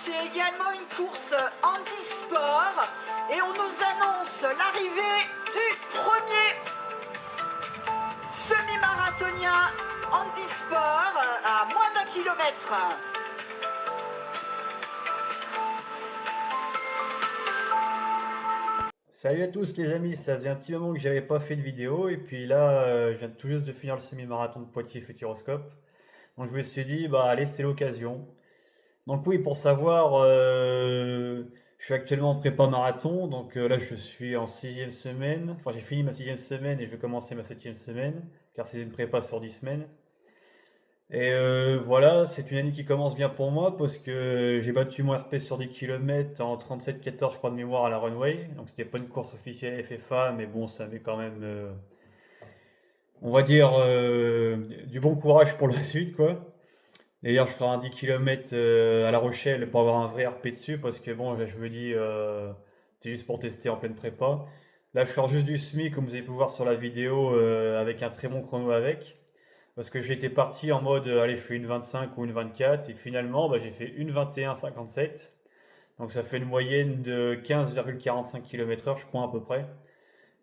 c'est également une course handisport et on nous annonce l'arrivée du premier semi-marathonien handisport à moins d'un kilomètre. Salut à tous les amis, ça faisait un petit moment que j'avais pas fait de vidéo et puis là je viens tout juste de finir le semi-marathon de Poitiers Futuroscope. Donc je me suis dit bah allez c'est l'occasion. Donc oui pour savoir je suis actuellement en prépa marathon donc là je suis en sixième semaine. Enfin j'ai fini ma sixième semaine et je vais commencer ma septième semaine car c'est une prépa sur 10 semaines. Et voilà, c'est une année qui commence bien pour moi parce que j'ai battu mon RP sur 10 km en 37-14 je crois de mémoire à la Runway. Donc c'était pas une course officielle FFA, mais bon, ça avait quand même, on va dire, du bon courage pour la suite, quoi. D'ailleurs, je ferai un 10 km à La Rochelle pour avoir un vrai RP dessus parce que bon, je me dis, c'est juste pour tester en pleine prépa. Là, je sors juste du SMI, comme vous avez pu voir sur la vidéo, avec un très bon chrono avec. Parce que j'étais parti en mode, allez, je fais une 25 ou une 24, et finalement, bah, j'ai fait une 21,57. Donc ça fait une moyenne de 15,45 km/h, je crois, à peu près.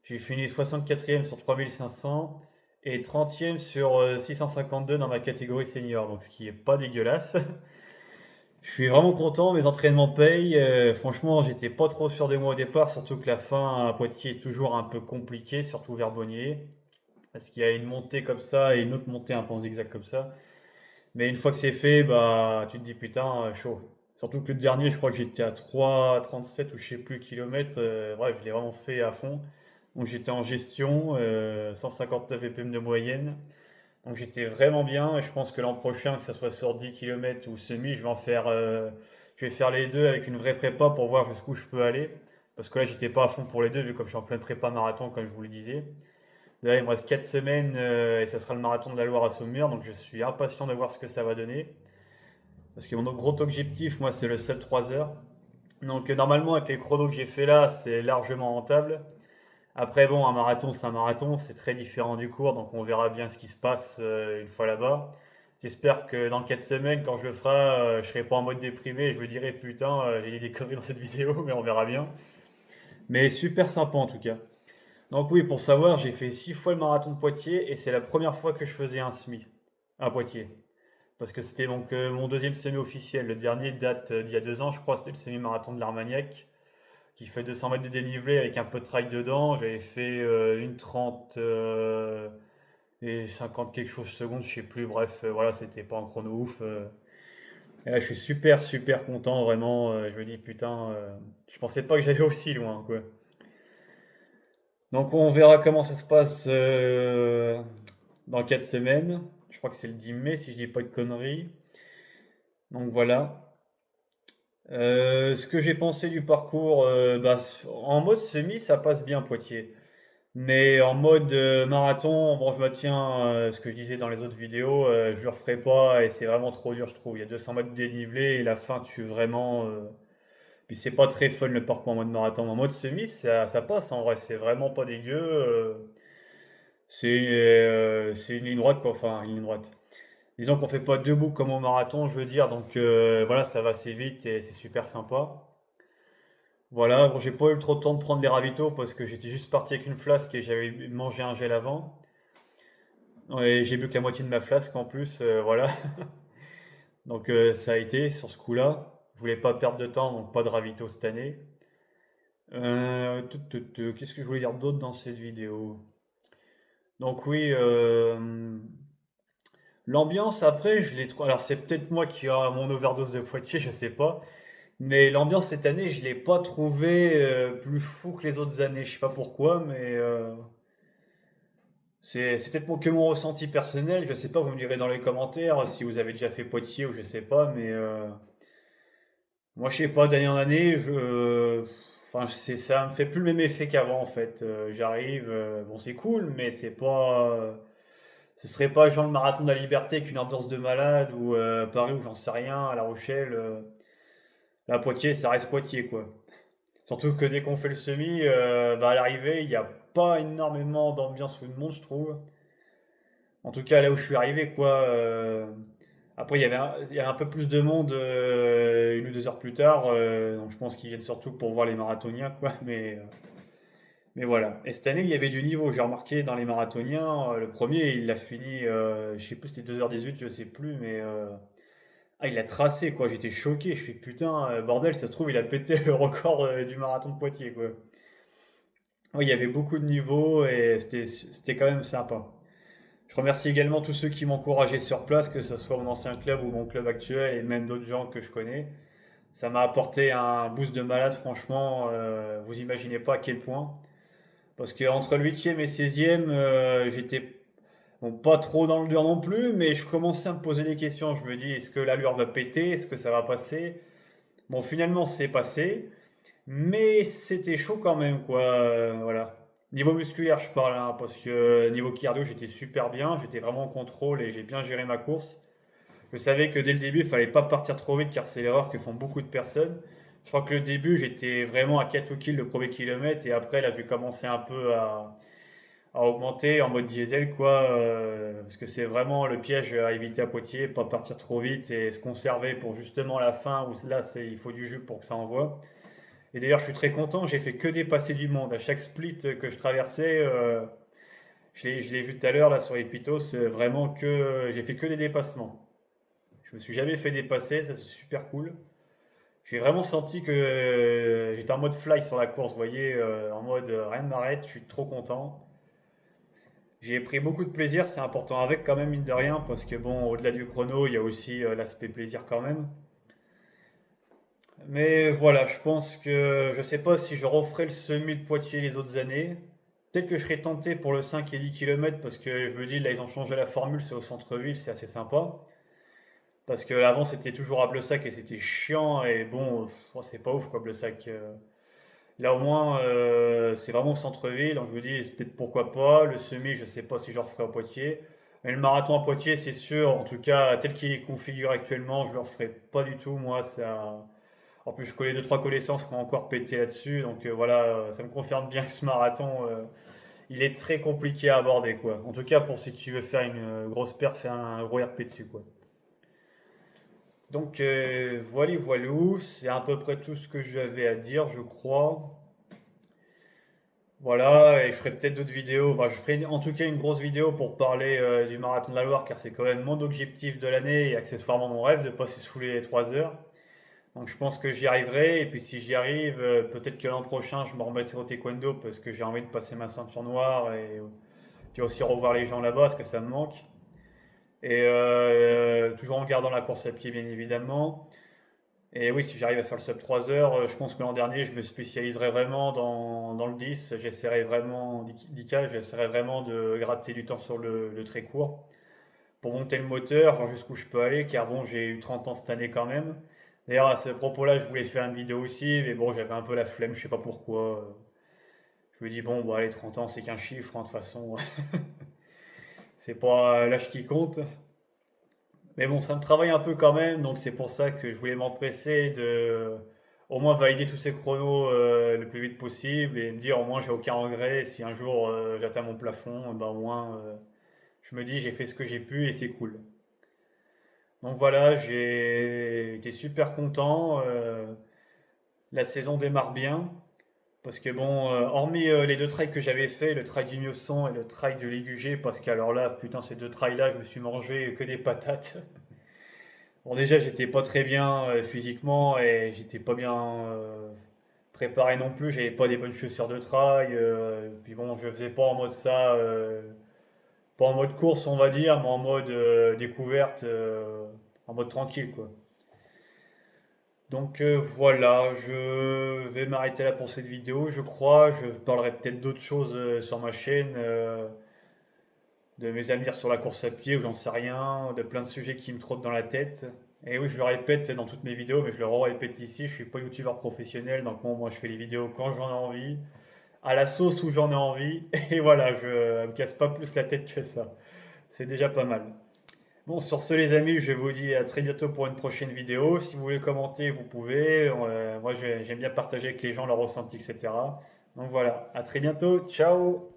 J'ai fini 64e sur 3500 et 30e sur 652 dans ma catégorie senior, donc ce qui est pas dégueulasse. Je suis vraiment content, mes entraînements payent. Franchement, j'étais pas trop sûr de moi au départ, surtout que la fin à Poitiers est toujours un peu compliquée, surtout vers Bonnier. Parce qu'il y a une montée comme ça et une autre montée un peu en zigzag comme ça. Mais une fois que c'est fait, bah, tu te dis putain, chaud. Surtout que le dernier, je crois que j'étais à 3,37 ou je sais plus kilomètres. Bref, je l'ai vraiment fait à fond. Donc j'étais en gestion, 159 BPM de moyenne. Donc j'étais vraiment bien. Et je pense que l'an prochain, que ça soit sur 10 km ou semi, je vais faire les deux avec une vraie prépa pour voir jusqu'où je peux aller. Parce que là, j'étais pas à fond pour les deux, vu comme je suis en pleine prépa marathon, comme je vous le disais. Là, il me reste 4 semaines et ça sera le marathon de la Loire à Saumur, donc je suis impatient de voir ce que ça va donner. Parce que mon gros objectif, moi, c'est le sub 3 heures. Donc normalement, avec les chronos que j'ai fait là, c'est largement rentable. Après, bon, un marathon, c'est un marathon, c'est très différent du cours, donc on verra bien ce qui se passe une fois là-bas. J'espère que dans 4 semaines, quand je le ferai, je serai pas en mode déprimé et je me dirai putain, j'ai dit des conneries dans cette vidéo, mais on verra bien. Mais super sympa en tout cas. Donc oui, pour savoir, j'ai fait 6 fois le marathon de Poitiers et c'est la première fois que je faisais un semi à Poitiers. Parce que c'était donc mon deuxième semi officiel. Le dernier date d'il y a 2 ans, je crois, c'était le semi-marathon de l'Armagnac, qui fait 200 mètres de dénivelé avec un peu de trail dedans. J'avais fait une 30 et 50 quelque chose secondes, je sais plus. Bref, voilà, c'était pas un chrono ouf. Et là, je suis super content, vraiment. Je me dis, putain, je pensais pas que j'allais aussi loin, quoi. Donc on verra comment ça se passe dans 4 semaines. Je crois que c'est le 10 mai si je dis pas de conneries. Donc voilà. Ce que j'ai pensé du parcours, bah, en mode semi, ça passe bien Poitiers. Mais en mode marathon, bon, je maintiens ce que je disais dans les autres vidéos, je le referai pas et c'est vraiment trop dur, je trouve. Il y a 200 mètres de dénivelé et la fin, tu vraiment. Puis c'est pas très fun le parcours en mode marathon. En mode semi, ça passe en vrai, c'est vraiment pas dégueu. C'est une ligne droite, quoi. Enfin, une ligne droite. Disons qu'on fait pas debout comme au marathon, je veux dire. Donc voilà, ça va assez vite et c'est super sympa. Voilà, bon, j'ai pas eu trop de temps de prendre les ravitaux parce que j'étais juste parti avec une flasque et j'avais mangé un gel avant. Et j'ai bu que la moitié de ma flasque en plus, voilà. Donc ça a été sur ce coup-là. Je voulais pas perdre de temps, donc pas de ravito cette année. Qu'est-ce que je voulais dire d'autre dans cette vidéo? Donc oui, l'ambiance après, je l'ai trouvé. Alors c'est peut-être moi qui a mon overdose de Poitiers, je sais pas. Mais l'ambiance cette année, je l'ai pas trouvé plus fou que les autres années. Je sais pas pourquoi, mais c'est peut-être que mon ressenti personnel. Je sais pas, vous me direz dans les commentaires si vous avez déjà fait Poitiers ou je sais pas, mais moi je sais pas, d'année en année, enfin ça me fait plus le même effet qu'avant en fait. J'arrive, bon c'est cool, mais c'est pas. Ce serait pas genre le marathon de la liberté avec une ambiance de malade ou Paris ou j'en sais rien, à La Rochelle. Là, Poitiers, ça reste Poitiers quoi. Surtout que dès qu'on fait le semi, bah, à l'arrivée, il n'y a pas énormément d'ambiance ou de monde, je trouve. En tout cas, là où je suis arrivé, quoi. Après, il y avait un peu plus de monde 1 ou 2 heures plus tard, donc je pense qu'ils viennent surtout pour voir les marathoniens, quoi. Mais voilà. Et cette année, il y avait du niveau. J'ai remarqué dans les marathoniens, le premier, il a fini, je sais plus, c'était 2h18, je sais plus, mais il a tracé, quoi. J'étais choqué. Je fais putain, bordel, ça se trouve, il a pété le record du marathon de Poitiers, quoi. Oui, il y avait beaucoup de niveaux et c'était quand même sympa. Je remercie également tous ceux qui m'encourageaient sur place, que ce soit mon ancien club ou mon club actuel, et même d'autres gens que je connais. Ça m'a apporté un boost de malade, franchement, vous imaginez pas à quel point. Parce qu'entre le 8e et 16e, j'étais bon, pas trop dans le dur non plus, mais je commençais à me poser des questions. Je me dis, est-ce que l'allure va péter? Est-ce que ça va passer? Bon, finalement, c'est passé, mais c'était chaud quand même, quoi. Voilà. Niveau musculaire, je parle, hein, parce que niveau cardio, j'étais super bien, j'étais vraiment en contrôle et j'ai bien géré ma course. Je savais que dès le début, il fallait pas partir trop vite car c'est l'erreur que font beaucoup de personnes. Je crois que le début, j'étais vraiment à 4 au kill le premier kilomètre et après, là, j'ai commencé un peu à augmenter en mode diesel, quoi. Parce que c'est vraiment le piège à éviter à Poitiers, pas partir trop vite et se conserver pour justement la fin où là, il faut du jus pour que ça envoie. Et d'ailleurs, je suis très content, j'ai fait que dépasser du monde. À chaque split que je traversais, je l'ai vu tout à l'heure là sur les pitos, vraiment que j'ai fait que des dépassements. Je me suis jamais fait dépasser, ça c'est super cool. J'ai vraiment senti que j'étais en mode fly sur la course, vous voyez, en mode rien ne m'arrête, je suis trop content. J'ai pris beaucoup de plaisir, c'est important avec quand même, mine de rien, parce que bon, au-delà du chrono, il y a aussi l'aspect plaisir quand même. Mais voilà, je pense que je sais pas si je referai le semi de Poitiers les autres années. Peut-être que je serai tenté pour le 5 et 10 km parce que je me dis là ils ont changé la formule, c'est au centre-ville, c'est assez sympa. Parce que avant c'était toujours à Bleusac et c'était chiant et bon, oh, c'est pas ouf quoi Bleusac. Là au moins c'est vraiment au centre-ville, donc je me dis c'est peut-être pourquoi pas. Le semi, je sais pas si je le referai à Poitiers. Mais le marathon à Poitiers, c'est sûr, en tout cas tel qu'il est configuré actuellement, je le referai pas du tout. Moi, ça. En plus, je connais deux trois connaissances qui ont encore pété là-dessus, donc voilà, ça me confirme bien que ce marathon, il est très compliqué à aborder, quoi. En tout cas, pour si tu veux faire une grosse perf, faire un gros RP dessus, quoi. Donc voilà, voilou, c'est à peu près tout ce que j'avais à dire, je crois. Voilà, et je ferai peut-être d'autres vidéos. Enfin, je ferai en tout cas une grosse vidéo pour parler du marathon de la Loire, car c'est quand même mon objectif de l'année et accessoirement mon rêve de passer sous les 3 heures. Donc je pense que j'y arriverai. Et puis si j'y arrive, peut-être que l'an prochain, je me remettrai au taekwondo parce que j'ai envie de passer ma ceinture noire et puis aussi revoir les gens là-bas parce que ça me manque. Et toujours en gardant la course à pied, bien évidemment. Et oui, si j'arrive à faire le sub 3 heures, je pense que l'an dernier, je me spécialiserai vraiment dans le 10. J'essaierai vraiment, 10K, j'essaierai vraiment de gratter du temps sur le très court pour monter le moteur, voir jusqu'où je peux aller, car bon, j'ai eu 30 ans cette année quand même. D'ailleurs, à ce propos-là, je voulais faire une vidéo aussi, mais bon, j'avais un peu la flemme, je sais pas pourquoi. Je me dis, bon, allez, 30 ans, c'est qu'un chiffre, hein, de toute façon, c'est pas l'âge qui compte. Mais bon, ça me travaille un peu quand même, donc c'est pour ça que je voulais m'empresser de au moins valider tous ces chronos le plus vite possible et me dire au moins j'ai aucun regret. Si un jour j'atteins mon plafond, ben au moins je me dis j'ai fait ce que j'ai pu et c'est cool. Donc voilà, j'ai été super content. La saison démarre bien. Parce que bon, hormis les deux trails que j'avais fait, le trail du Miosson et le trail de Ligugé, parce qu'alors là, putain, ces deux trails-là, je me suis mangé que des patates. Bon, déjà, j'étais pas très bien physiquement et j'étais pas bien préparé non plus. J'avais pas des bonnes chaussures de trail. Puis bon, je faisais pas en mode ça, pas en mode course, on va dire, mais en mode découverte, en mode tranquille, quoi. Donc voilà, je vais m'arrêter là pour cette vidéo, je crois. Je parlerai peut-être d'autres choses sur ma chaîne, de mes avenirs sur la course à pied ou j'en sais rien, de plein de sujets qui me trottent dans la tête. Et oui, je le répète dans toutes mes vidéos, mais je le répète ici, je suis pas youtubeur professionnel, donc bon, moi je fais les vidéos quand j'en ai envie, à la sauce où j'en ai envie, et voilà, je me casse pas plus la tête que ça. C'est déjà pas mal. Bon, sur ce, les amis, je vous dis à très bientôt pour une prochaine vidéo. Si vous voulez commenter, vous pouvez. Moi, j'aime bien partager avec les gens leurs ressentis, etc. Donc voilà, à très bientôt. Ciao!